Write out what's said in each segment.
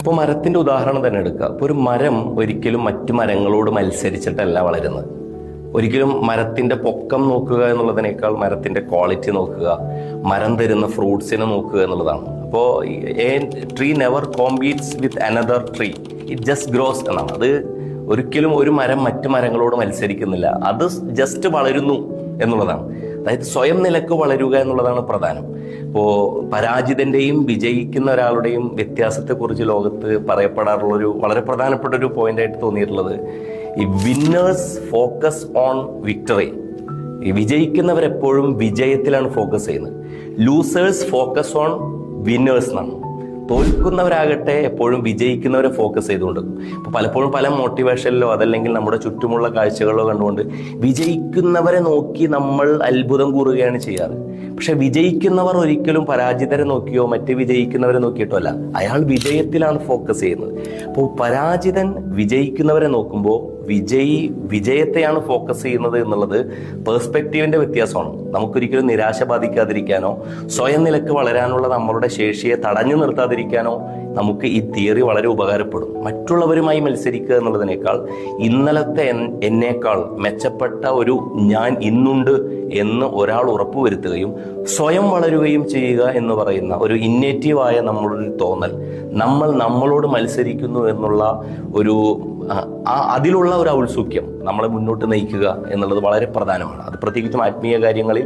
ഇപ്പോൾ മരത്തിന്റെ ഉദാഹരണം തന്നെ എടുക്കുക. ഇപ്പോൾ ഒരു മരം ഒരിക്കലും മറ്റു മരങ്ങളോട് മത്സരിച്ചിട്ടല്ല വളരുന്നത്. ഒരിക്കലും മരത്തിന്റെ പൊക്കം നോക്കുക എന്നുള്ളതിനേക്കാൾ മരത്തിന്റെ ക്വാളിറ്റി നോക്കുക, മരം തരുന്ന ഫ്രൂട്ട്സിനെ നോക്കുക എന്നുള്ളതാണ്. അപ്പോൾ a tree never competes with another tree, it just grows എന്നാണ്. അത് ഒരിക്കലും ഒരു മരം മറ്റു മരങ്ങളോട് മത്സരിക്കുന്നില്ല, അത് ജസ്റ്റ് വളരുന്നു എന്നുള്ളതാണ്. അതായത് സ്വയം നിലക്ക് വളരുക എന്നുള്ളതാണ് പ്രധാനം. ഇപ്പോൾ പരാജിതന്റെയും വിജയിക്കുന്ന ഒരാളുടെയും വ്യത്യാസത്തെക്കുറിച്ച് ലോകത്ത് പറയപ്പെടാറുള്ളൊരു വളരെ പ്രധാനപ്പെട്ട ഒരു പോയിന്റ് ആയിട്ട് തോന്നിയിട്ടുള്ളത്, ഈ വിന്നേഴ്സ് ഫോക്കസ് ഓൺ വിക്ടറി. ഈ വിജയിക്കുന്നവരെപ്പോഴും വിജയത്തിലാണ് ഫോക്കസ് ചെയ്യുന്നത്. ലൂസേഴ്സ് ഫോക്കസ് ഓൺ വിന്നേഴ്സ് എന്നാണ്. തോൽക്കുന്നവരാകട്ടെ എപ്പോഴും വിജയിക്കുന്നവരെ ഫോക്കസ് ചെയ്തുകൊണ്ട്. ഇപ്പോൾ പലപ്പോഴും പല മോട്ടിവേഷനിലോ അതല്ലെങ്കിൽ നമ്മുടെ ചുറ്റുമുള്ള കാഴ്ചകളിലോ കണ്ടുകൊണ്ട് വിജയിക്കുന്നവരെ നോക്കി നമ്മൾ അത്ഭുതം കൂറുകയാണ് ചെയ്യാറ്. പക്ഷെ വിജയിക്കുന്നവർ ഒരിക്കലും പരാജിതരെ നോക്കിയോ മറ്റ് വിജയിക്കുന്നവരെ നോക്കിയിട്ടോ അല്ല, അയാൾ വിജയത്തിലാണ് ഫോക്കസ് ചെയ്യുന്നത്. അപ്പോൾ പരാജിതൻ വിജയിക്കുന്നവരെ നോക്കുമ്പോൾ വിജയത്തെയാണ് ഫോക്കസ് ചെയ്യുന്നത് എന്നുള്ളത് പേഴ്സ്പെക്റ്റീവിന്റെ വ്യത്യാസമാണ്. നമുക്കൊരിക്കലും നിരാശ ബാധിക്കാതിരിക്കാനോ സ്വയം നിലക്ക് വളരാനുള്ള നമ്മളുടെ ശേഷിയെ തടഞ്ഞു നിർത്താതിരിക്കാനോ നമുക്ക് ഈ തിയറി വളരെ ഉപകാരപ്പെടും. മറ്റുള്ളവരുമായി മത്സരിക്കുക എന്നുള്ളതിനേക്കാൾ ഇന്നലത്തെ എന്നേക്കാൾ മെച്ചപ്പെട്ട ഒരു ഞാൻ ഇന്നുണ്ട് എന്ന് ഒരാൾ ഉറപ്പുവരുത്തുകയും സ്വയം വളരുകയും ചെയ്യുക എന്ന് പറയുന്ന ഒരു ഇന്നേറ്റീവായ നമ്മളുടെ തോന്നൽ, നമ്മൾ നമ്മളോട് മത്സരിക്കുന്നു എന്നുള്ള ഒരു അതിലുള്ള ഒരു ഔത്സുക്യം നമ്മളെ മുന്നോട്ട് നയിക്കുക എന്നുള്ളത് വളരെ പ്രധാനമാണ്. അത് പ്രത്യേകിച്ചും ആത്മീയ കാര്യങ്ങളിൽ,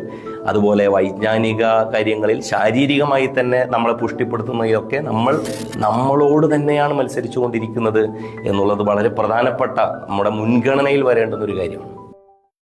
അതുപോലെ വൈജ്ഞാനിക കാര്യങ്ങളിൽ, ശാരീരികമായി തന്നെ നമ്മളെ പുഷ്ടിപ്പെടുത്തുന്നതൊക്കെ നമ്മളോട് തന്നെയാണ് മത്സരിച്ചു കൊണ്ടിരിക്കുന്നത് എന്നുള്ളത് വളരെ പ്രധാനപ്പെട്ട നമ്മുടെ മുൻഗണനയിൽ വരേണ്ടുന്ന ഒരു കാര്യമാണ്.